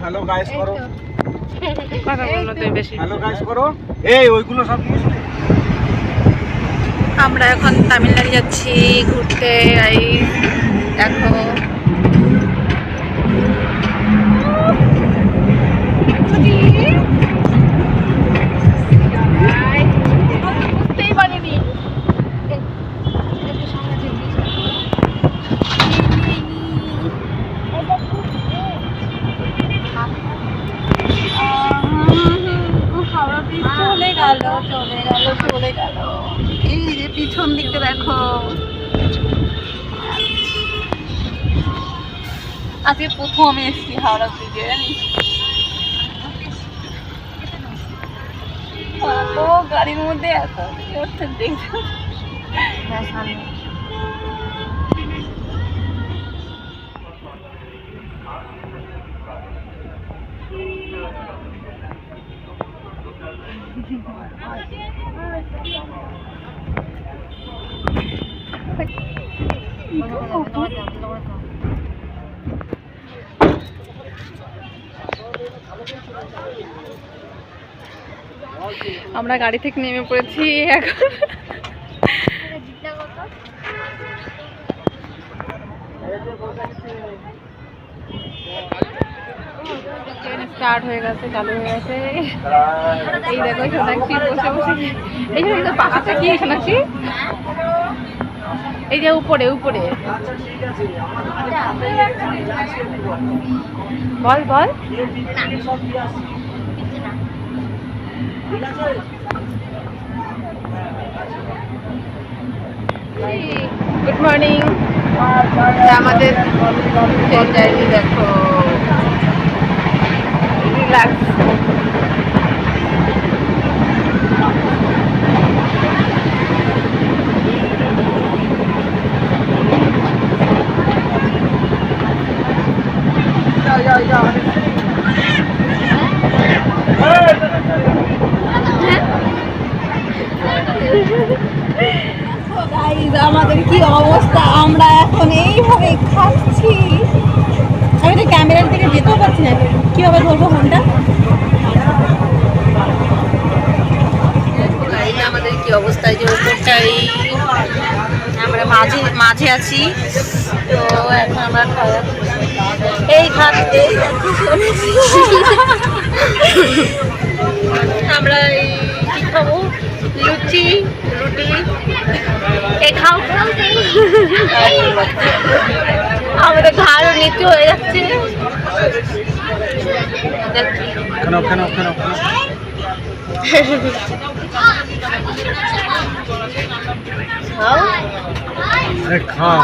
Hello guys করো, hello guys করো, এই ওইগুলো সব আমরা এখন তামিলনাড়ু যাচ্ছি ঘুরতে। এই দেখো বুঝতেই পারিনি। চলে গেল চলে গেল চলে গেল। এই যে পিছন দিকে দেখো, আজকে প্রথম এসছি হাওড়া ব্রিজে, জানিস? ও গাড়ির মধ্যে এত দেখছো। আমরা গাড়ি থেকে নেমে পড়েছি এখন। স্টার্ট হয়ে গেছে, চালু হয়ে গেছে। এই দেখো সোনাক্ষী বসে বসে, এই যে পাশেটা কি সোনাক্ষী? এই যে উপরে উপরে বল বল। Good morning. আমাদের দেখো রিল্যাক্স। আমাদের কি অবস্থা, আমরা এখন এইভাবে খাচ্ছি। আমি তো ক্যামেরার দিকে যেতেও পারছি না, কিভাবে ধরবো ফোনটা। আমাদের কি অবস্থা, যে ওপরটাই আমরা মাঝে মাঝে আছি। তো এখন আমরা এই খাচ্ছি, আমরা এই কি খাবো, লুচি রুটি। এ খাও খাও, আমাদের ঘাড়ও নিচু হয়ে যাচ্ছে। খাও।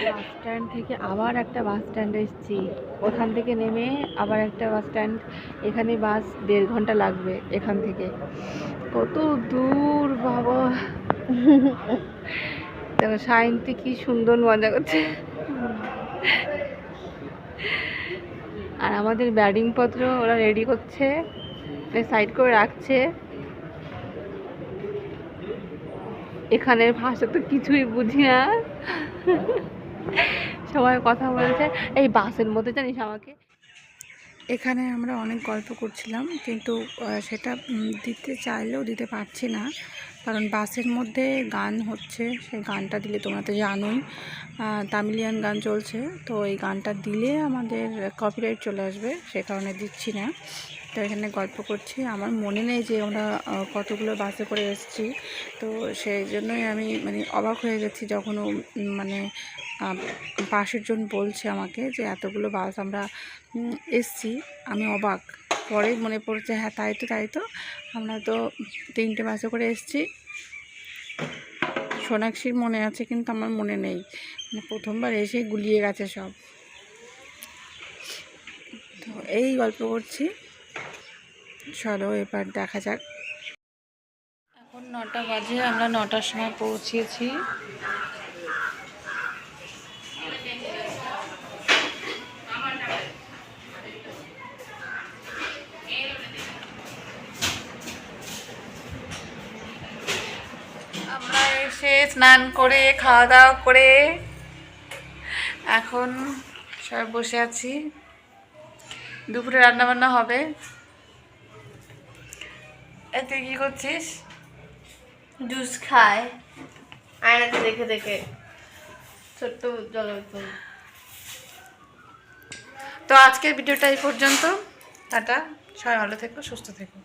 বাস স্ট্যান্ড থেকে আবার একটা বাস স্ট্যান্ডে এসেছি। ওখান থেকে নেমে আবার একটা বাস স্ট্যান্ড, এখানে বাস 1.5 ঘন্টা লাগবে এখান থেকে। কত দূর বাবা। দেখো সায়ন্তী কি সুন্দর মজা করছে। আর আমাদের ব্যাডিং পত্র ওরা রেডি করছে, সাইড করে রাখছে। এখানের ভাষা তো কিছুই বুঝি না, সবাই কথা বলছে। এই বাসের মধ্যে জানিস আমাকে, এখানে আমরা অনেক গল্প করছিলাম, কিন্তু সেটা দিতে চাইলেও দিতে পারছি না, কারণ বাসের মধ্যে গান হচ্ছে। সেই গানটা দিলে তোমরা তো জানোই তামিলিয়ান গান চলছে, তো এই গানটা দিলে আমাদের কপিরাইট চলে আসবে, সে কারণে দিচ্ছি না। তো এখানে গল্প করছি, আমার মনে নেই যে আমরা কতগুলো বাসে করে এসেছি। তো সেই জন্যই আমি মানে অবাক হয়ে গেছি যখন মানে পাশের জন বলছে আমাকে যে এতগুলো বাস আমরা এসছি। আমি অবাক, পরে মনে পড়ছে হ্যাঁ তাই তো আমরা তো 3টে বাসে করে এসছি। সোনাক্ষীর মনে আছে কিন্তু আমার মনে নেই, মানে প্রথমবার এসে গুলিয়ে গেছে সব। তো এই গল্প করছি। চলো এবার দেখা যাক। এখন 9টা বাজে, আমরা 9টার সময় পৌঁছেছি। আমরা এসে স্নান করে খাওয়া দাওয়া করে এখন সবাই বসে আছি, দুপুরে রান্না বান্না হবে। তুই কি করছিস? জুস খায় আয়নাতে দেখে দেখে, ছোট্ট জলবোতল। তো আজকের ভিডিওটা এই পর্যন্ত। টাটা, সবাই ভালো থেকো, সুস্থ থেকো।